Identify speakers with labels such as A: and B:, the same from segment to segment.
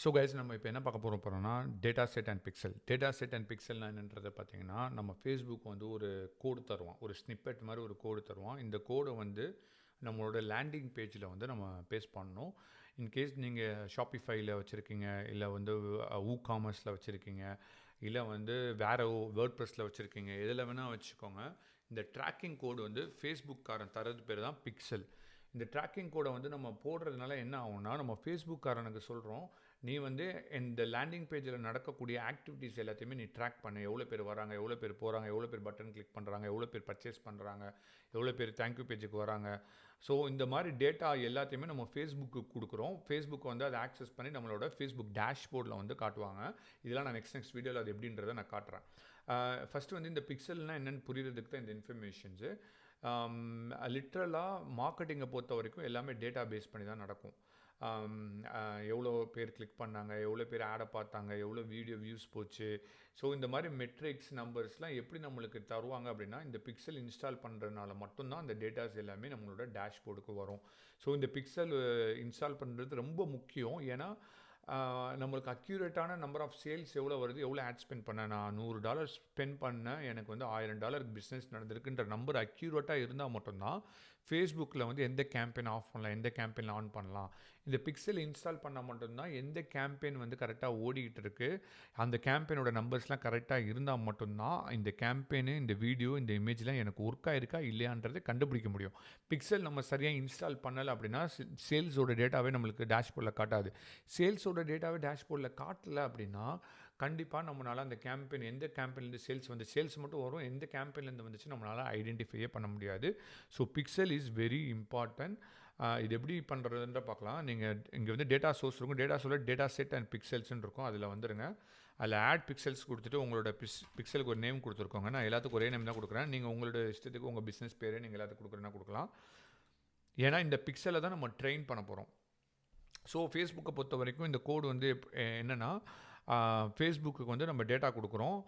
A: So guys நம்ம இப்போ என்ன பார்க்க போகிறோம்னா data set and pixel. Data set and பிக்சல்னா என்னன்றதை பார்த்தீங்கன்னா, நம்ம ஃபேஸ்புக் வந்து ஒரு கோடு தருவான், ஒரு ஸ்னிப்பெட் மாதிரி ஒரு கோடு தருவான். இந்த கோடை வந்து நம்மளோட லேண்டிங் பேஜில் வந்து நம்ம பேஸ்ட் பண்ணணும். இன்கேஸ் நீங்கள் ஷாப்பிஃபைல வச்சுருக்கீங்க, இல்லை வந்து காமர்ஸில் வச்சுருக்கீங்க, இல்லை வந்து வேறு வேர்ட்ப்ரெஸ்ஸில் வச்சுருக்கீங்க, எதில் வேணால் வச்சுக்கோங்க. இந்த ட்ராக்கிங் கோடு வந்து ஃபேஸ்புக்காரன் தரது பேர் தான் பிக்சல். இந்த ட்ராக்கிங் கோடை வந்து நம்ம போடுறதுனால என்ன ஆகும்னா, நம்ம ஃபேஸ்புக்காரனுக்கு சொல்கிறோம், நீ வந்து இந்த லேண்டிங் பேஜில் நடக்கக்கூடிய ஆக்டிவிட்டீஸ் எல்லாத்தையுமே நீ ட்ராக் பண்ணு. எவ்வளோ பேர் வராங்க, எவ்வளோ பேர் போகிறாங்க, எவ்வளோ பேர் பட்டன் கிளிக் பண்ணுறாங்க, எவ்வளோ பேர் பர்ச்சேஸ் பண்ணுறாங்க, எவ்வளோ பேர் தேங்க்யூ பேஜுக்கு வராங்க. ஸோ இந்த மாதிரி டேட்டா எல்லாத்தையுமே நம்ம ஃபேஸ்புக்கு கொடுக்குறோம். ஃபேஸ்புக் வந்து அதை ஆக்சஸ் பண்ணி நம்மளோட ஃபேஸ்புக் டேஷ்போர்டில் வந்து காட்டுவாங்க. இதெல்லாம் நான் நெக்ஸ்ட் வீடியோவில் அது எப்படின்றத நான் காட்டுறேன். ஃபஸ்ட்டு வந்து இந்த பிக்சல்னால் என்னென்னு புரிகிறதுக்கு தான் இந்த இன்ஃபர்மேஷன்ஸு. லிட்ரலாக மார்க்கெட்டிங்கை பொறுத்த வரைக்கும் எல்லாமே டேட்டா பேஸ் பண்ணி தான் நடக்கும். எவ்வளோ பேர் கிளிக் பண்ணாங்க, எவ்வளோ பேர் ஆடை பார்த்தாங்க, எவ்வளோ வீடியோ வியூஸ் போச்சு. ஸோ இந்த மாதிரி மெட்ரிக்ஸ் நம்பர்ஸ்லாம் எப்படி நம்மளுக்கு தருவாங்க அப்படின்னா, இந்த பிக்சல் இன்ஸ்டால் பண்ணுறதுனால மட்டும்தான் அந்த டேட்டாஸ் எல்லாமே நம்மளோட டேஷ்போர்டுக்கு வரும். ஸோ இந்த பிக்சல் இன்ஸ்டால் பண்ணுறது ரொம்ப முக்கியம். ஏன்னா நம்மளுக்கு அக்யூரேட்டான நம்பர் ஆஃப் சேல்ஸ் எவ்வளோ வருது, எவ்வளோ ஆட் ஸ்பெண்ட் பண்ணேன், நான் $100 ஸ்பெண்ட் பண்ணேன், எனக்கு வந்து $1000 பிஸ்னஸ் நடந்திருக்குன்ற நம்பர் அக்யூரேட்டாக இருந்தால் மட்டும்தான் ஃபேஸ்புக்கில் வந்து எந்த கேம்பெயின் ஆஃப் பண்ணலாம், எந்த கேம்பெயின் ஆன் பண்ணலாம். இந்த பிக்சல் இன்ஸ்டால் பண்ணால் மட்டும்தான் எந்த கேம்பெயின் வந்து கரெக்டாக ஓடிக்கிட்டு இருக்குது, அந்த கேம்பெயினோட நம்பர்ஸ்லாம் கரெக்டாக இருந்தால் மட்டும்தான் இந்த கேம்பெயின், இந்த வீடியோ, இந்த இமேஜ்லாம் எனக்கு ஒர்க் ஆகிருக்கா இல்லையான்றதை கண்டுபிடிக்க முடியும். பிக்சல் நம்ம சரியாக இன்ஸ்டால் பண்ணலை அப்படின்னா சேல்ஸோட டேட்டாவே நம்மளுக்கு டேஷ்போர்டில் காட்டாது. சேல்ஸோட டேட்டாவே டேஷ்போர்டில் காட்டலை அப்படின்னா கண்டிப்பாக நம்மளால் அந்த கேம்பெயின், எந்த கேம்பெயின்லேருந்து சேல்ஸ் வந்து சேல்ஸ் மட்டும் வரும், எந்த கேம்பெயின்லேருந்து வந்துச்சு நம்மளால் ஐடென்டிஃபையே பண்ண முடியாது. So pixel is very important. இது எப்படி பண்ணுறதுன்ற பார்க்கலாம். நீங்கள் இங்கே வந்து டேட்டா சோர்ஸ் இருக்கும், டேட்டா சொல்ல டேட்டா செட் அண்ட் பிக்சல்ஸ்ன்னு இருக்கும், அதில் வந்துடுங்க. அதில் ஆட் பிக்சல்ஸ் கொடுத்துட்டு உங்களோட பிக்சலுக்கு ஒரு நேம் கொடுத்துருக்கோங்க. நான் எல்லாத்துக்கும் ஒரே நேம் தான் கொடுக்குறேன். நீங்கள் உங்களோட இஷ்டத்துக்கு உங்கள் பிஸ்னஸ் பேரே நீங்கள் எல்லாத்துக்கும் கொடுக்குறேன்னா கொடுக்கலாம். ஏன்னா இந்த பிக்சலை தான் நம்ம ட்ரெயின் பண்ண போகிறோம். ஸோ ஃபேஸ்புக்கை பொறுத்த வரைக்கும் இந்த கோடு வந்து என்னென்னா, ஃபேஸ்புக்கு வந்து நம்ம டேட்டா கொடுக்குறோம்.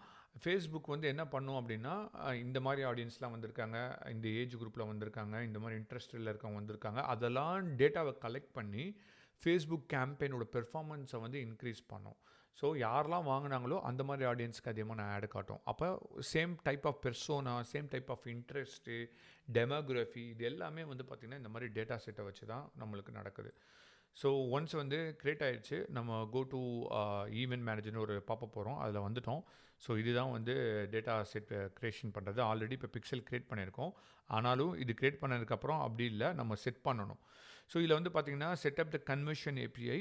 A: ஃபேஸ்புக் வந்து என்ன பண்ணும் அப்படின்னா, இந்த மாதிரி ஆடியன்ஸ்லாம் வந்திருக்காங்க, இந்த ஏஜ் குரூப்பில் வந்திருக்காங்க, இந்த மாதிரி இன்ட்ரெஸ்டில் இருக்கவங்க வந்திருக்காங்க, அதெல்லாம் டேட்டாவை கலெக்ட் பண்ணி ஃபேஸ்புக் கேம்பெயினோட பெர்ஃபார்மன்ஸை வந்து இன்க்ரீஸ் பண்ணும். ஸோ யாரெல்லாம் வாங்கினாங்களோ அந்த மாதிரி ஆடியன்ஸ்க்கு அதிகமாக நான் ஆட் காட்டும். அப்போ same type of persona, same type of interest, demography, இது எல்லாமே வந்து பார்த்திங்கன்னா இந்த மாதிரி டேட்டா செட்டை வச்சு தான் நம்மளுக்கு நடக்குது. ஸோ ஒன்ஸ் வந்து க்ரியேட் ஆகிடுச்சு, நம்ம கோ டு ஈவென்ட் மேனேஜர்னு ஒரு பார்ப்ப போகிறோம், அதில் வந்துட்டோம். ஸோ இதுதான் வந்து டேட்டா செட் க்ரியேஷன் பண்ணுறது. ஆல்ரெடி இப்போ பிக்சல் க்ரியேட் பண்ணியிருக்கோம், ஆனாலும் இது க்ரியேட் பண்ணதுக்கப்புறம் அப்படி இல்லை, நம்ம செட் பண்ணணும். ஸோ இதில் வந்து பார்த்திங்கன்னா செட்டப் த conversion API.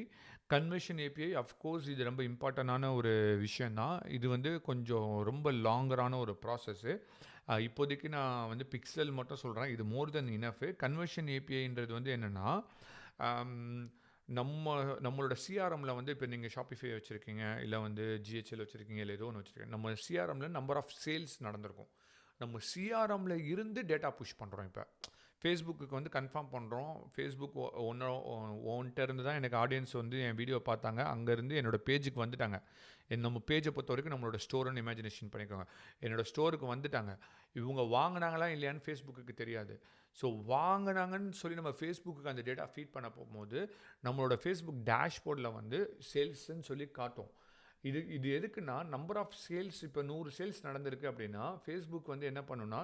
A: Conversion API of course இது ரொம்ப இம்பார்ட்டண்டான ஒரு விஷயந்தான். இது வந்து கொஞ்சம் ரொம்ப லாங்கரான ஒரு ப்ராசஸ்ஸு. இப்போதைக்கு நான் வந்து பிக்சல் மட்டும் சொல்கிறேன், இது மோர் தென் இனஃப். கன்வர்ஷன் ஏபிஐன்றது வந்து என்னென்னா, நம்மளோட சிஆர்எம்மில் வந்து இப்போ நீங்கள் ஷாப்பிஃபை வச்சுருக்கீங்க, இல்லை வந்து ஜிஹெச்எல் வச்சுருக்கீங்க, இல்லை ஏதோ ஒன்று வச்சுருக்கீங்க, நம்ம சிஆர்எம்மில் நம்பர் ஆஃப் சேல்ஸ் நடந்திருக்கும். நம்ம சிஆர்எம்மில் இருந்து டேட்டா புஷ் பண்ணுறோம். இப்போ ஃபேஸ்புக்கு வந்து கன்ஃபார்ம் பண்ணுறோம், ஃபேஸ்புக் ஒன்ட்ட இருந்து தான் எனக்கு ஆடியன்ஸ் வந்து என் வீடியோ பார்த்தாங்க, அங்கேருந்து என்னோடய பேஜுக்கு வந்துட்டாங்க. நம்ம பேஜை பொறுத்த வரைக்கும் நம்மளோட ஸ்டோர்னு இமேஜினேஷன் பண்ணிக்கோங்க. என்னோடய ஸ்டோருக்கு வந்துட்டாங்க, இவங்க வாங்கினாங்களா இல்லையான்னு ஃபேஸ்புக்கு தெரியாது. ஸோ வாங்கினாங்கன்னு சொல்லி நம்ம ஃபேஸ்புக்கு அந்த டேட்டா ஃபீட் பண்ண போகும்போது நம்மளோட ஃபேஸ்புக் டேஷ்போர்டில் வந்து சேல்ஸ்ன்னு சொல்லி காட்டும். இது எதுக்குன்னா, நம்பர் ஆஃப் சேல்ஸ் இப்போ 100 சேல்ஸ் நடந்திருக்கு அப்படின்னா ஃபேஸ்புக் வந்து என்ன பண்ணுன்னா,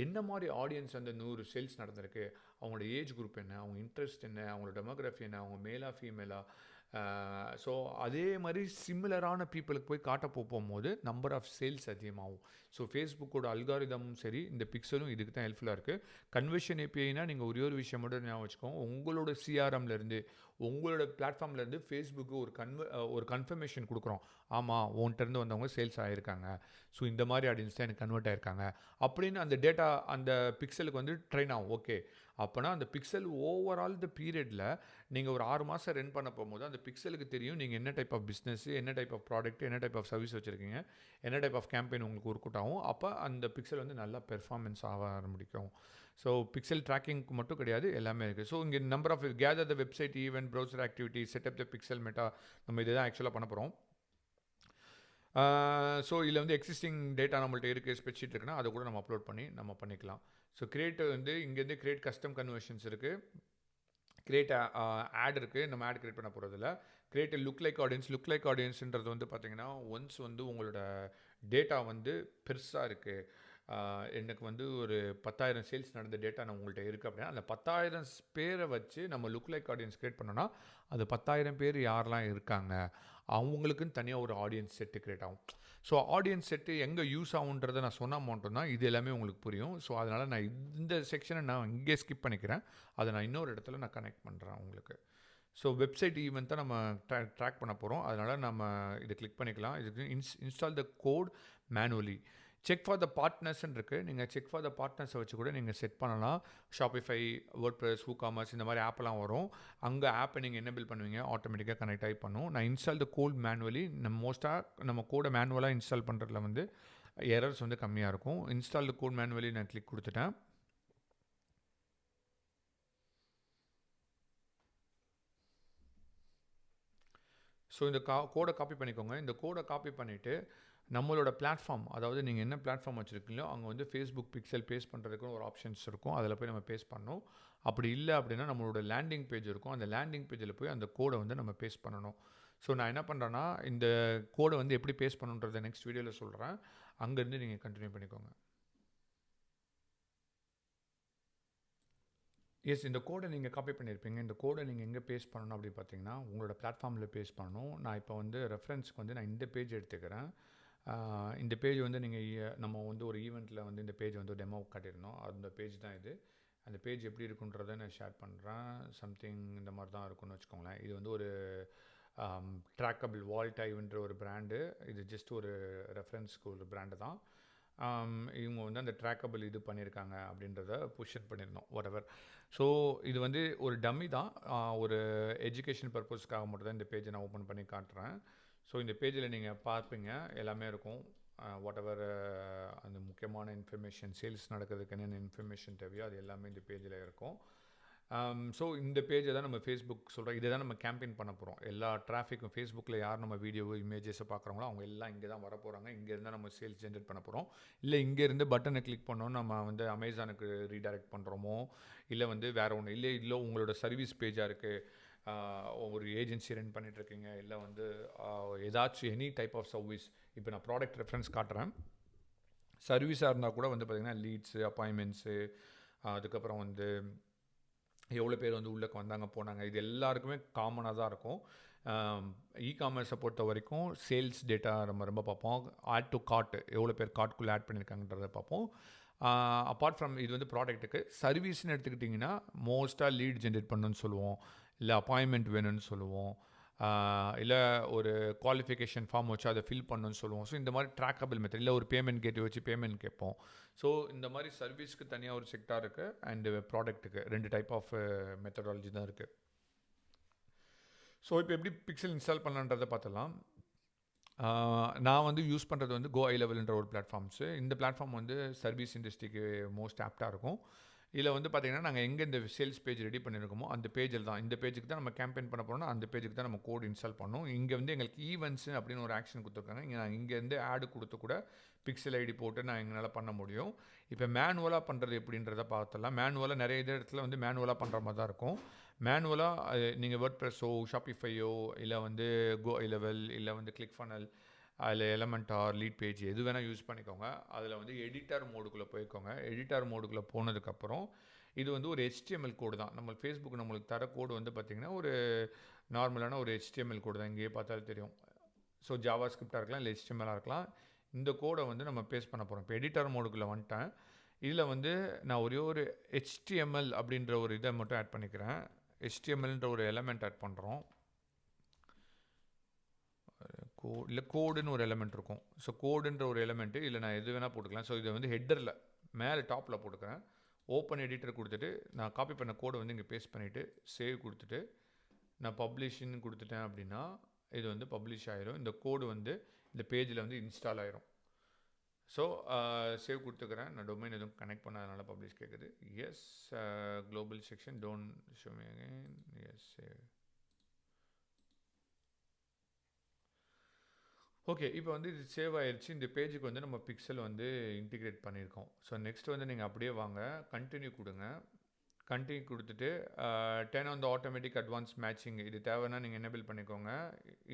A: என்ன மாதிரி ஆடியன்ஸ் அந்த 100 சேல்ஸ் நடந்திருக்கு, அவங்களோட ஏஜ் குரூப் என்ன, அவங்க இன்ட்ரெஸ்ட் என்ன, அவங்களோட டெமோகிராஃபி என்ன, அவங்க மேலா ஃபீமேலா, ஸோ அதே மாதிரி சிமிலரான பீப்புளுக்கு போய் காட்ட போகும்போது நம்பர் ஆஃப் சேல்ஸ் அதிகமாகும். ஸோ ஃபேஸ்புக்கோட அல்காரிதமும் சரி, இந்த பிக்சலும் இதுக்கு தான் ஹெல்ப்ஃபுல்லாக இருக்குது. கன்வர்ஷன் ஏபிஐனா நீங்கள் ஒரே ஒரு விஷயம் மட்டும் ஞாபகம் வச்சுக்கோங்க, உங்களோட சிஆர்எம்லேருந்து, உங்களோட பிளாட்ஃபார்ம்லேருந்து ஃபேஸ்புக்கு ஒரு கன்ஃபர்மேஷன் கொடுக்குறோம், ஆமாம் உன்கிட்டருந்து வந்தவங்க சேல்ஸ் ஆகிருக்காங்க, ஸோ இந்த மாதிரி ஆடியன்ஸ் தான் எனக்கு கன்வெர்ட் ஆகிருக்காங்க அப்படின்னு அந்த டேட்டா அந்த பிக்சலுக்கு வந்து ட்ரெயின் ஆகும். ஓகே, அப்போனா அந்த பிக்சல் ஓவரால் த பீரியடில் நீங்கள் ஒரு 6 மாதம் ரன் பண்ண போகும்போது அந்த பிக்சலுக்கு தெரியும் நீங்கள் என்ன டைப் ஆஃப் பிஸ்னஸ், என்ன டைப் ஆஃப் ப்ராடக்ட், என்ன டைப் ஆஃப் சர்வீஸ் வச்சுருக்கீங்க, என்ன டைப் ஆஃப் கேம்பெயின் உங்களுக்கு ஒர்க் அவுட் ஆகும். அப்போ அந்த பிக்சல் வந்து நல்லா பெர்ஃபார்மன்ஸ் ஆக ஆரம்பிக்கும். ஸோ பிக்சல் ட்ராக்கிங்க்கு மட்டும் கிடையாது, எல்லாமே இருக்குது. ஸோ இங்கே number of gather the website event browser activity setup the pixel Meta, நம்ம இதை தான் ஆக்சுவலாக பண்ண போகிறோம். ஸோ இதில் வந்து எக்ஸிஸ்டிங் டேட்டா நம்மள்ட்ட இருக்குது, ஸ்ப்ரெட்ஷீட் இருக்குன்னா அதை கூட நம்ம அப்லோட் பண்ணி நம்ம பண்ணிக்கலாம். ஸோ கிரியேட் வந்து இங்கேருந்து கிரியேட் கஸ்டம் கன்வர்ஷன்ஸ் இருக்குது, கிரியேட் ஆட் இருக்குது, நம்ம ஆட் கிரியேட் பண்ண போகிறதில்ல. Create look like audience. Look like ஆடியன்ஸ்ன்றது வந்து பார்த்தீங்கன்னா, ஒன்ஸ் வந்து உங்களோட டேட்டா வந்து பெருசா இருக்கு. எனக்கு வந்து ஒரு 10,000 சேல்ஸ் நடந்த டேட்டா உங்கள்ட்ட இருக்குது அப்படின்னா, அந்த 10,000 பேரை வச்சு நம்ம லுக் லைக் ஆடியன்ஸ் கிரியேட் பண்ணோம்னா, அது 10,000 பேர் யாரெல்லாம் இருக்காங்க, அவங்களுக்குன்னு தனியாக ஒரு ஆடியன்ஸ் செட்டு கிரியேட் ஆகும். ஸோ ஆடியன்ஸ் செட்டு எங்கே யூஸ் ஆகுன்றதை நான் சொன்னால் மட்டும் தான் இது எல்லாமே உங்களுக்கு புரியும். ஸோ அதனால் நான் இந்த செக்ஷனை நான் இங்கே ஸ்கிப் பண்ணிக்கிறேன். அதை நான் இன்னொரு இடத்துல நான் கனெக்ட் பண்ணுறேன் உங்களுக்கு. ஸோ வெப்சைட் ஈவெண்ட் தான் நம்ம ட்ராக் பண்ண போகிறோம். அதனால் நம்ம இதை கிளிக் பண்ணிக்கலாம். இதுக்கு install the code manually. Check for the பார்ட்னர்ஸ்ன்னு இருக்குது. நீங்கள் செக் ஃபார் த பார்ட்னர்ஸை வச்சு கூட நீங்கள் செட் பண்ணலாம். ஷாப்பிஃபை, வேர்ட்பிரஸ், WooCommerce இந்த மாதிரி ஆப்பெல்லாம் வரும். அங்கே ஆப்பை நீங்கள் என்னபிள் பண்ணுவீங்க, ஆட்டோமேட்டிக்காக கனெக்ட் ஆகி பண்ணும். நான் இன்ஸ்டால் த கோட் மேனுவலி. நம்ம கோடை மேனுவலாக இன்ஸ்டால் பண்ணுறதுல வந்து எரர்ஸ் வந்து கம்மியாக இருக்கும். இன்ஸ்டால் த கோட் மேனுவலி நான் கிளிக் கொடுத்துட்டேன். ஸோ இந்த கோடை காப்பி பண்ணிக்கோங்க. இந்த கோடை காப்பி பண்ணிவிட்டு நம்மளோட பிளாட்ஃபார்ம், அதாவது நீங்கள் என்ன பிளாட்ஃபார்ம் வச்சுருக்கீங்களோ அங்கே வந்து ஃபேஸ்புக் பிக்சல் பேஸ்ட் பண்ணுறதுக்கு ஒரு ஆப்ஷன்ஸ் இருக்கும். அதில் போய் நம்ம பேஸ்ட் பண்ணணும். அப்படி இல்லை அப்படின்னா நம்மளோட லேண்டிங் பேஜ் இருக்கும். அந்த லேண்டிங் பேஜில் போய் அந்த கோடை வந்து நம்ம பேஸ்ட் பண்ணணும். ஸோ நான் என்ன பண்ணுறேன்னா, இந்த கோடை வந்து எப்படி பேஸ்ட் பண்ணுன்றதை நெக்ஸ்ட் வீடியோவில் சொல்கிறேன். அங்கேருந்து நீங்கள் கண்டினியூ பண்ணிக்கோங்க. எஸ், இந்த கோடை நீங்கள் காப்பி பண்ணியிருப்பீங்க. இந்த கோடை நீங்கள் எங்கே பேஸ்ட் பண்ணணும் அப்படின்னு பார்த்தீங்கன்னா, உங்களோட பிளாட்ஃபார்மில் பேஸ்ட் பண்ணணும். நான் இப்போ வந்து ரெஃபரன்ஸ்க்கு வந்து நான் இந்த பேஜ் எடுத்துக்கிறேன். இந்த பேஜ் வந்து நம்ம வந்து ஒரு ஈவெண்ட்டில் வந்து இந்த பேஜ் வந்து டெமோ காட்டியிருந்தோம். அந்த பேஜ் தான் இது. அந்த பேஜ் எப்படி இருக்குன்றதை நான் ஷேர் பண்ணுறேன். சம்திங் இந்த மாதிரி தான் இருக்குன்னு வச்சுக்கோங்களேன். இது வந்து ஒரு ட்ராக்கபிள் வால்டைவ்ன்ற ஒரு பிராண்டு. இது ஜஸ்ட் ஒரு ரெஃபரன்ஸ்க்கு ஒரு பிராண்டு தான். இவங்க வந்து அந்த ட்ராக்கபிள் இது பண்ணியிருக்காங்க அப்படின்றத புஷன் பண்ணியிருந்தோம், whatever. ஸோ இது வந்து ஒரு டம்மி தான். ஒரு எஜுகேஷன் பர்பஸ்க்காக மட்டும் தான் இந்த பேஜை நான் ஓப்பன் பண்ணி காட்டுறேன். ஸோ இந்த பேஜில் நீங்கள் பார்ப்பீங்க, எல்லாமே இருக்கும். whatever அந்த முக்கியமான இன்ஃபர்மேஷன், சேல்ஸ் நடக்கிறதுக்கு என்னென்ன இன்ஃபர்மேஷன் தேவையோ அது எல்லாமே இந்த பேஜில் இருக்கும். ஸோ இந்த பேஜை தான் நம்ம ஃபேஸ்புக் சொல்கிறோம். இதை தான் நம்ம கேம்பெயின் பண்ண போகிறோம். எல்லா டிராஃபிக்கும் ஃபேஸ்புக்கில் யார் நம்ம வீடியோ இமேஜஸை பார்க்குறோங்களோ அவங்க எல்லாம் இங்கே தான் வர போகிறாங்க. இங்கேருந்து நம்ம சேல்ஸ் ஜென்ரேட் பண்ண போகிறோம். இல்லை இங்கேருந்து பட்டனை கிளிக் பண்ணோம் நம்ம வந்து அமேசானுக்கு ரீடைரக்ட் பண்ணுறோமோ, இல்லை வந்து வேறு ஒன்று இல்லை உங்களோட சர்வீஸ் பேஜாக இருக்குது, ஒரு ஏஜென்சி ரன் பண்ணிகிட்ருக்கீங்க, இல்லை வந்து ஏதாச்சும் எனி டைப் ஆஃப் சர்வீஸ். இப்போ நான் ப்ராடக்ட் ரெஃபரன்ஸ் காட்டுறேன். சர்வீஸாக இருந்தால் கூட வந்து பார்த்திங்கன்னா லீட்ஸு, அப்பாயின்மெண்ட்ஸு, அதுக்கப்புறம் வந்து எவ்வளோ பேர் வந்து உள்ளே வந்தாங்க போனாங்க, இது எல்லாருக்குமே காமனாக தான் இருக்கும். இ-காமர்ஸை பொறுத்த வரைக்கும் சேல்ஸ் டேட்டா நம்ம ரொம்ப பார்ப்போம். ஆட் டு கார்ட், எவ்வளோ பேர் கார்ட்குள்ளே ஆட் பண்ணியிருக்காங்கன்றதை பார்ப்போம். அப்பார்ட் ஃப்ரம் இது வந்து ப்ராடக்ட்டுக்கு. சர்வீஸ்ன்னு எடுத்துக்கிட்டிங்கன்னா மோஸ்ட்டாக லீட் ஜென்ரேட் பண்ணணும்னு சொல்லுவோம், இல்லை அப்பாயின்மெண்ட் வேணும்னு சொல்லுவோம், இல்லை ஒரு குவாலிஃபிகேஷன் ஃபார்ம் வச்சு அதை ஃபில் பண்ணணும்னு சொல்லுவோம். ஸோ இந்த மாதிரி ட்ராக்கபிள் மெத்தட், இல்லை ஒரு பேமெண்ட் கேட்வே வச்சு பேமெண்ட் கேட்போம். ஸோ இந்த மாதிரி சர்வீஸ்க்கு தனியாக ஒரு செக்டார் இருக்குது, அண்டு ப்ராடக்ட்டுக்கு 2 டைப் ஆஃப் மெத்தடாலஜி தான் இருக்குது. ஸோ இப்போ எப்படி பிக்சல் இன்ஸ்டால் பண்ணலான்றதை பார்த்துலாம். நான் வந்து யூஸ் பண்ணுறது வந்து கோ ஐ லெவல்ன்ற ஒரு பிளாட்ஃபார்ம்ஸு. இந்த பிளாட்ஃபார்ம் வந்து சர்வீஸ் இண்டஸ்ட்ரிக்கு மோஸ்ட் ஆப்டாக இருக்கும். இதில் வந்து பார்த்திங்கன்னா நாங்கள் எங்கே இந்த சேல்ஸ் பேஜ் ரெடி பண்ணியிருக்கோமோ அந்த பேஜில் தான், இந்த பேஜுக்கு தான் நம்ம கேம்பெயின் பண்ண போகிறோம்னா அந்த பேஜுக்கு தான் நம்ம கோட் இன்ஸ்டால் பண்ணோம். இங்கே வந்து எங்களுக்கு ஈவெண்ட்ஸ் அப்படின்னு ஒரு ஆக்ஷன் கொடுத்துருக்காங்க. நான் இங்கேருந்து ஆடு கொடுத்து கூட பிக்சல் ஐடி போட்டு நான் எங்களால் பண்ண முடியும். இப்போ மேனுவலாக பண்ணுறது எப்படின்றத பார்த்துலாம். மேனுவலாக நிறைய இடத்துல வந்து மேனுவலாக பண்ணுற மாதிரி தான் இருக்கும். மேனுவலாக நீங்கள் வேர்ட்பிரஸோ, ஷாப்பிஃபையோ, இல்லை வந்து கோ ஐ லெவல், இல்லை வந்து கிளிக் ஃபனல், அதில் எலமெண்டார், லீட் பேஜ் எது வேணால் யூஸ் பண்ணிக்கோங்க. அதில் வந்து எடிட்டர் மோடுக்குள்ளே போய்க்கோங்க. எடிட்டர் மோடுக்குள்ளே போனதுக்கப்புறம் இது வந்து ஒரு HTML கோடு தான். நம்ம ஃபேஸ்புக் நம்மளுக்கு தர கோடு வந்து பார்த்திங்கன்னா ஒரு நார்மலான ஒரு HTML கோடு தான். இங்கேயே பார்த்தாலும் தெரியும். ஸோ ஜாவா ஸ்கிரிப்டாக இருக்கலாம், இல்லை HTML இருக்கலாம். இந்த கோடை வந்து நம்ம பேஸ்ட் பண்ண போகிறோம். இப்போ எடிட்டர் மோடுக்குள்ளே வந்துட்டேன். இதில் வந்து நான் ஒரே ஒரு HTML அப்படின்ற ஒரு இதை மட்டும் ஆட் பண்ணிக்கிறேன். HTMLன்ற ஒரு எலமெண்ட் ஆட் பண்ணுறோம். இல்லை கோடுன்னு ஒரு எலமெண்ட் இருக்கும். ஸோ கோடுன்ற ஒரு எலமெண்ட்டு இல்லை நான் எது வேணால் போட்டுக்கலாம். ஸோ இதை வந்து ஹெட்டரில் மேலே டாப்பில் போட்டுக்கிறேன். ஓப்பன் எடிட்டர் கொடுத்துட்டு நான் காப்பி பண்ண கோடை வந்து இங்கே பேஸ்ட் பண்ணிவிட்டு சேவ் கொடுத்துட்டு நான் பப்ளிஷ்ன்னு கொடுத்துட்டேன் அப்படின்னா இது வந்து பப்ளிஷ் ஆயிரும். இந்த கோடு வந்து இந்த பேஜில் வந்து இன்ஸ்டால் ஆயிரும். ஸோ சேவ் கொடுத்துக்கிறேன். நான் டொமைன் எதுவும் கனெக்ட் பண்ணாதனால பப்ளிஷ் கேட்குது. Yes, global section don't show me again. Yes, save. Okay, இப்போ வந்து இது சேவ் ஆயிடுச்சு. இந்த பேஜுக்கு வந்து நம்ம பிக்சல் வந்து இன்டிகிரேட் பண்ணியிருக்கோம். ஸோ நெக்ஸ்ட் வந்து நீங்கள் அப்படியே வாங்க, கண்டினியூ கொடுங்க. கண்டினியூ கொடுத்துட்டு turn on the automatic advance matching இது தேவைன்னா நீங்கள் எனேபிள் பண்ணிக்கோங்க,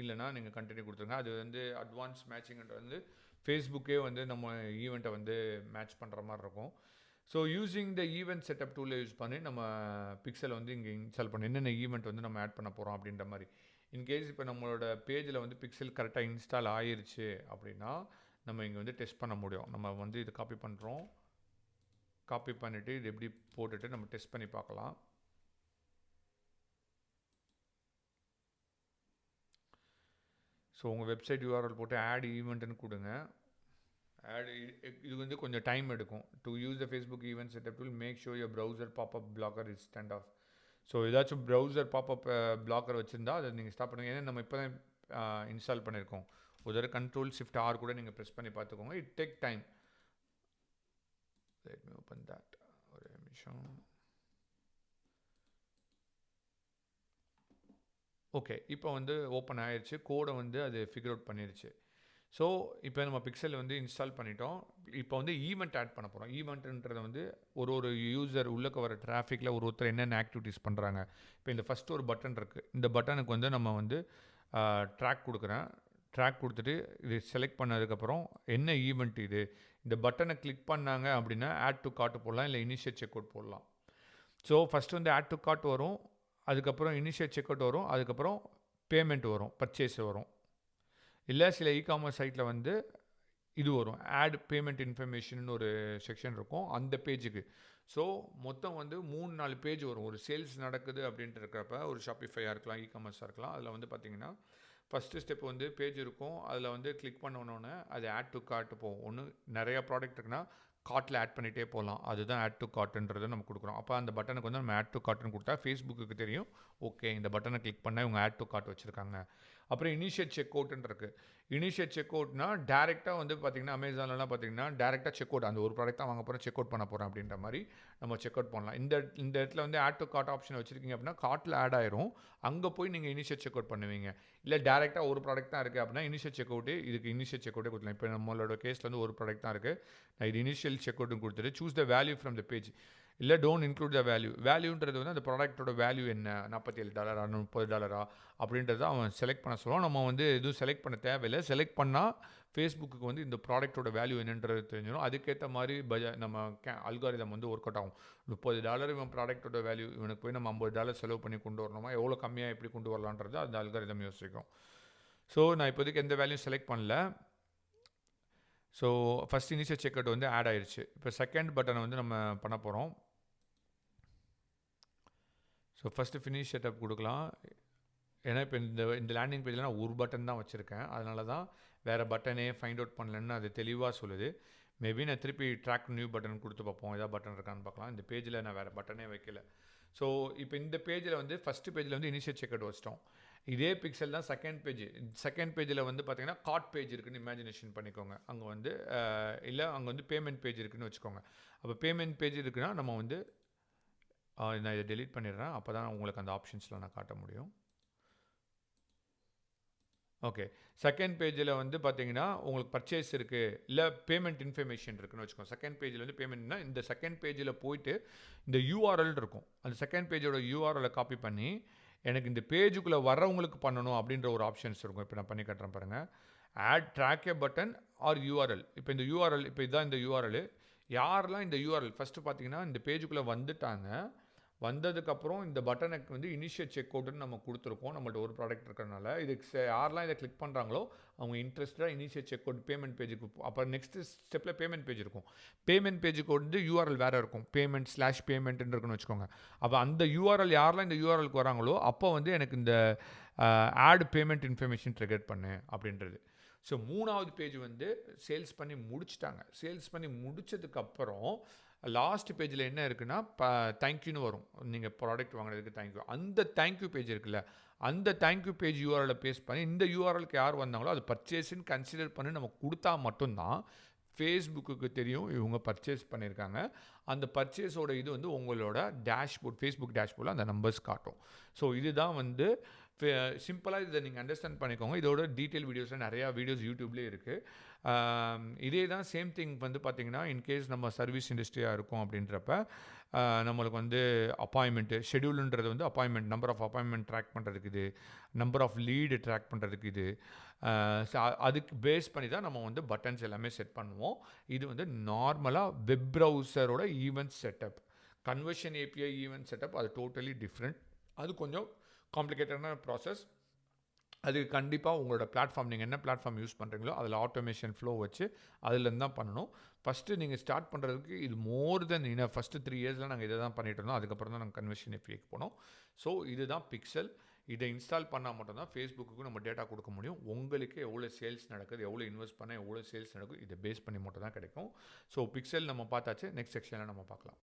A: இல்லைனா நீங்கள் கண்டினியூ கொடுத்துருங்க. அது வந்து அட்வான்ஸ் மேட்சிங்கிறது வந்து ஃபேஸ்புக்கே வந்து நம்ம ஈவெண்ட்டை வந்து மேட்ச் பண்ணுற மாதிரி இருக்கும். So using the event setup டூலை யூஸ் பண்ணி நம்ம பிக்சலை வந்து இங்கே இன்ஸ்டால் பண்ணி என்னென்ன ஈவெண்ட் வந்து நம்ம ஆட் பண்ண போகிறோம் அப்படின்ற மாதிரி. இன்கேஸ் இப்போ நம்மளோட பேஜில் வந்து பிக்சல் கரெக்டாக இன்ஸ்டால் ஆயிருச்சு அப்படின்னா நம்ம இங்கே வந்து டெஸ்ட் பண்ண முடியும். நம்ம வந்து இது காப்பி பண்ணுறோம், காப்பி பண்ணிவிட்டு இது எப்படி போட்டுட்டு நம்ம டெஸ்ட் பண்ணி பார்க்கலாம். ஸோ உங்கள் வெப்சைட் யூஆர்எல் போட்டு ஆட் ஈவெண்ட்டுன்னு கொடுங்க. ஆட் இது வந்து கொஞ்சம் டைம் எடுக்கும். To use the Facebook event setup will make show your browser popup blocker is stand off. So ஏதாச்சும் ப்ரௌசர் பாப்அப் பிளாக்கர் வச்சுருந்தா அதை நீங்கள் ஸ்டாப் பண்ணுங்கள். ஏன்னா நம்ம இப்போ தான் இன்ஸ்டால் பண்ணியிருக்கோம். ஒரு தடவை Ctrl+Shift+R கூட நீங்கள் ப்ரெஸ் பண்ணி பார்த்துக்கோங்க. It take time. Let me open that. ஒரு நிமிஷம். ஓகே, இப்போ வந்து ஓப்பன் ஆயிடுச்சு. கோடை வந்து அது ஃபிகர் அவுட் பண்ணிடுச்சு. ஸோ இப்போ நம்ம பிக்சல் வந்து இன்ஸ்டால் பண்ணிட்டோம். இப்போ வந்து ஈவெண்ட் ஆட் பண்ண போகிறோம். ஈவெண்ட்டுன்றது வந்து ஒரு யூசர் உள்ளக்க வர டிராஃபிக்கில் ஒருத்தர் என்னென்ன ஆக்டிவிட்டீஸ் பண்ணுறாங்க. இப்போ இந்த ஃபஸ்ட்டு ஒரு பட்டன் இருக்குது. இந்த பட்டனுக்கு வந்து நம்ம வந்து ட்ராக் கொடுக்குறேன். ட்ராக் கொடுத்துட்டு இது செலக்ட் பண்ணதுக்கப்புறம் என்ன ஈவெண்ட் இது, இந்த பட்டனை கிளிக் பண்ணாங்க அப்படின்னா ஆட் டு கார்ட் போடலாம், இல்லை இனிஷியேட் செக் அவுட் போடலாம். ஸோ ஃபஸ்ட்டு வந்து ஆட் டு கார்ட் வரும், அதுக்கப்புறம் இனிஷியேட் செக் அவுட் வரும், அதுக்கப்புறம் பேமெண்ட் வரும், பர்ச்சேஸ் வரும். இல்லை சில இகாமர்ஸ் சைட்டில் வந்து இது வரும், ஆட் பேமெண்ட் இன்ஃபர்மேஷன் ஒரு செக்ஷன் இருக்கும் அந்த பேஜுக்கு. ஸோ மொத்தம் வந்து 3-4 பேஜ் வரும். ஒரு சேல்ஸ் நடக்குது அப்படின்ட்டு இருக்கிறப்ப ஒரு ஷாப்பிஃபையாக இருக்கலாம், இகாமர்ஸாக இருக்கலாம். அதில் வந்து பார்த்திங்கன்னா ஃபஸ்ட்டு ஸ்டெப் வந்து பேஜ் இருக்கும். அதில் வந்து கிளிக் பண்ணோன்னே அது ஆட் டு கார்ட்டு போகும். ஒன்று நிறையா ப்ராடக்ட் இருக்குன்னா கார்ட்டில் ஆட் பண்ணிகிட்டே போகலாம். அதுதான் ஆட் டு கார்ட்டுன்றதை நம்ம கொடுக்குறோம். அப்போ அந்த பட்டனுக்கு வந்து நம்ம ஆட் டு கார்ட்டுன்னு கொடுத்தா ஃபேஸ்புக்கு தெரியும், ஓகே இந்த பட்டனை கிளிக் பண்ணால் இவங்க ஆட் டு கார்ட் வச்சுருக்காங்க. அப்புறம் இனிஷியேட் செக் அவுட்டுன்னு இருக்குது. இனிஷியேட் செக் அவுட்னா டேரெக்டாக வந்து பார்த்திங்கன்னா அமேசான்லாம் பார்த்திங்கன்னா டேரெக்டாக செக் அவுட், அந்த ஒரு ப்ராடக்ட் தான் வாங்க போகிறேன், செக் அவுட் பண்ண போகிறேன் அப்படின்ற மாதிரி நம்ம செக் அவுட் பண்ணலாம். இந்த இடத்துல வந்து ஆட் டு கார்ட் ஆப்ஷன் வச்சுருக்கீங்க அப்படின்னா கார்ட்டில் ஆட் ஆயிரும், அங்கே போய் நீங்கள் இனிஷியேட் செக் அவுட் பண்ணுவீங்க. இல்லை டேரெக்டாக ஒரு ப்ராடக்ட் தான் இருக்குது அப்படின்னா இனிஷியேட் செக் அவுட்டு, இதுக்கு இனிஷியேட் செக் அவுட்டே கொடுக்கலாம். இப்போ நம்மளோட கேஸில் வந்து ஒரு ப்ராடக்ட் தான் இருக்குது, நான் இது இனிஷியல் செக் அவுட்னு கொடுத்துட்டு choose the value from the page, இல்லை டோன்ட் இன்க்ளூட் த வேல்யூ. வேல்யூன்றது வந்து அந்த ப்ராடக்ட்டோட வேல்யூ என்ன, $47 $30 அப்படின்றத அவன் செலக்ட் பண்ண சொல்லுவான். நம்ம வந்து எதுவும் செலக்ட் பண்ண தேவையில்லை. செலக்ட் பண்ணால் ஃபேஸ்புக்கு வந்து இந்த ப்ராடக்ட்டோட வேல்யூ என்னன்றது தெரிஞ்சிடும். அதுக்கேற்ற மாதிரி நம்ம அல்காரிதம் வந்து ஒர்க் அவுட் ஆகும். $30 இவன் ப்ராடக்ட்டோட வேல்யூ, இவனுக்கு போய் நம்ம $50 செலவு பண்ணி கொண்டு வரணுமா, எவ்வளோ கம்மியாக எப்படி கொண்டு வரலான்றது அந்த அல்காரிதம் யோசிக்கும். ஸோ நான் இப்போதைக்கு எந்த வேல்யூ செலக்ட் பண்ணல. So first initial check out வந்து ஆட் ஆயிடுச்சு. இப்போ செகண்ட் பட்டனை வந்து நம்ம பண்ண போகிறோம். ஸோ ஃபஸ்ட்டு ஃபினிஷ் செட்டப் கொடுக்கலாம். ஏன்னா இப்போ இந்த லேண்டிங் பேஜில் நான் ஒரு பட்டன் தான் வச்சுருக்கேன், அதனால தான் வேறு பட்டனே ஃபைண்ட் அவுட் பண்ணலன்னு அது தெளிவாக சொல்லுது. மேபி நான் திருப்பி ட்ராக் நியூ பட்டன் கொடுத்து பார்ப்போம், ஏதாவது பட்டன் இருக்கான்னு பார்க்கலாம். இந்த பேஜில் நான் வேறு பட்டனே வைக்கல. ஸோ இப்போ இந்த பேஜில் வந்து ஃபஸ்ட்டு பேஜில் வந்து இனிஷியல் செக் அவுட் வச்சிட்டோம். இதே பிக்சல் தான் செகண்ட் பேஜ். செகண்ட் பேஜில் வந்து பார்த்திங்கன்னா கார்ட் பேஜ் இருக்குதுன்னு இமேஜினேஷன் பண்ணிக்கோங்க. அங்கே வந்து இல்லை அங்கே வந்து பேமெண்ட் பேஜ் இருக்குதுன்னு வச்சுக்கோங்க. அப்போ பேமெண்ட் பேஜ் இருக்குன்னா நம்ம வந்து நான் இதை டெலீட் பண்ணிடுறேன், அப்போ தான் உங்களுக்கு அந்த ஆப்ஷன்ஸில் நான் காட்ட முடியும். ஓகே, செகண்ட் பேஜில் வந்து பார்த்தீங்கன்னா உங்களுக்கு பர்ச்சேஸ் இருக்குது, இல்லை பேமெண்ட் இன்ஃபர்மேஷன் இருக்குன்னு வச்சுக்கோங்க. செகண்ட் பேஜில் வந்து பேமெண்ட்னா இந்த செகண்ட் பேஜில் போயிட்டு இந்த யூஆர்எல் இருக்கும், அந்த செகண்ட் பேஜோட யூஆர்எலை காப்பி பண்ணி எனக்கு இந்த பேஜுக்குள்ளே வரவங்களுக்கு பண்ணணும் அப்படின்ற ஒரு ஆப்ஷன்ஸ் இருக்கும். இப்போ நான் பண்ணி கட்டுறேன் பாருங்கள். Add track a button or URL. இப்போ இந்த யூஆர்எல், இப்போ இதுதான் இந்த யூஆர்எல். யாரெல்லாம் இந்த யூஆர்எல் ஃபஸ்ட்டு பார்த்தீங்கன்னா இந்த பேஜுக்குள்ளே வந்துட்டாங்க, வந்ததுக்கப்புறம் இந்த பட்டனுக்கு வந்து இனிஷியேட் செக் அவுட்னு நம்ம கொடுத்துருக்கோம். நம்மள்ட்ட ஒரு ப்ராடக்ட் இருக்கிறனால இதுக்கு யாரெல்லாம் இதை கிளிக் பண்ணுறாங்களோ அவங்க இன்ட்ரெஸ்ட்டாக இனிஷியேட் செக் அவுட் பேமெண்ட் பேஜுக்கு. அப்புறம் நெக்ஸ்ட் ஸ்டெப்பில் பேமெண்ட் பேஜ் இருக்கும். பேமெண்ட் பேஜுக்கு வந்து யூஆர்எல் வேறு இருக்கும், பேமெண்ட்/பேமெண்ட்னு இருக்குன்னு வச்சுக்கோங்க. அப்போ அந்த யூஆர்எல் யாரெல்லாம் இந்த யூஆர்எலுக்கு வராங்களோ அப்போ வந்து எனக்கு இந்த ஆட் பேமெண்ட் இன்ஃபர்மேஷன் ட்ரிகர் பண்ணு அப்படின்றது. ஸோ 3வது பேஜ் வந்து சேல்ஸ் பண்ணி முடிச்சிட்டாங்க. சேல்ஸ் பண்ணி முடித்ததுக்கப்புறம் லாஸ்ட் பேஜில் என்ன இருக்குன்னா தேங்க்யூன்னு வரும், நீங்கள் ப்ராடக்ட் வாங்கினதுக்கு தேங்க்யூ. அந்த தேங்க்யூ பேஜ் இருக்குல்ல, அந்த தேங்க்யூ பேஜ் யூஆர்எலை பேஸ்ட் பண்ணி இந்த யூஆர்எலுக்கு யார் வந்தாங்களோ அது பர்ச்சேஸ்ன்னு கன்சிடர் பண்ணி நம்ம கொடுத்தா மட்டும்தான் ஃபேஸ்புக்கு தெரியும் இவங்க பர்ச்சேஸ் பண்ணியிருக்காங்க. அந்த பர்ச்சேஸோட இது வந்து உங்களோட டேஷ்போர்ட், ஃபேஸ்புக் டேஷ்போர்டில் அந்த நம்பர்ஸ் காட்டும். ஸோ இதுதான் வந்து சிம்பிளாக இதை நீங்கள் அண்டர்ஸ்டாண்ட் பண்ணிக்கோங்க. இதோட டீட்டெயில் வீடியோஸில் நிறையா வீடியோஸ் யூடியூப்லேயே இருக்குது. இதே தான் சேம் திங் வந்து பார்த்தீங்கன்னா, இன்கேஸ் நம்ம சர்வீஸ் இண்டஸ்ட்ரியாக இருக்கும் அப்படின்றப்ப நம்மளுக்கு வந்து அப்பாயின்மெண்ட்டு ஷெடியூலுன்றது வந்து appointment, number of appointment track பண்ணுறதுக்கு இது, நம்பர் ஆஃப் லீடு ட்ராக் பண்ணுறதுக்கு இது. அதுக்கு பேஸ் பண்ணி தான் நம்ம வந்து பட்டன்ஸ் எல்லாமே செட் பண்ணுவோம். இது வந்து நார்மலாக வெப் ப்ரௌசரோட event setup. Conversion API event setup அது டோட்டலி டிஃப்ரெண்ட். அது கொஞ்சம் காம்ப்ளிகேட்டடான ப்ராசஸ். அது கண்டிப்பாக உங்களோட பிளாட்ஃபார்ம், நீங்கள் என்ன பிளாட்ஃபார்ம் யூஸ் பண்ணுறீங்களோ அதில் ஆட்டோமேஷன் ஃப்ளோ வச்சு அதுலேருந்து தான் பண்ணணும். ஃபஸ்ட்டு நீங்கள் ஸ்டார்ட் பண்ணுறதுக்கு இது மோர் தென் இன்னும் ஃபஸ்ட்டு 3 இயர்ஸில் நாங்கள் இதை தான் பண்ணிட்டு இருந்தோம். அதுக்கப்புறம் தான் நாங்கள் கன்வர்ஷன் ஏபிஐக்கு போனோம். ஸோ இதுதான் பிக்சல். இதை இன்ஸ்டால் பண்ணால் மட்டும்தான் ஃபேஸ்புக்கு நம்ம டேட்டா கொடுக்க முடியும். உங்களுக்கு எவ்வளோ சேல்ஸ் நடக்குது, எவ்வளோ இன்வெஸ்ட் பண்ணால் எவ்வளோ சேல்ஸ் நடக்குது, இதை பேஸ் பண்ணி மட்டும் தான் கிடைக்கும். ஸோ பிக்சல் நம்ம பார்த்தாச்சு. நெக்ஸ்ட் செக்ஷனில் நம்ம பார்க்கலாம்.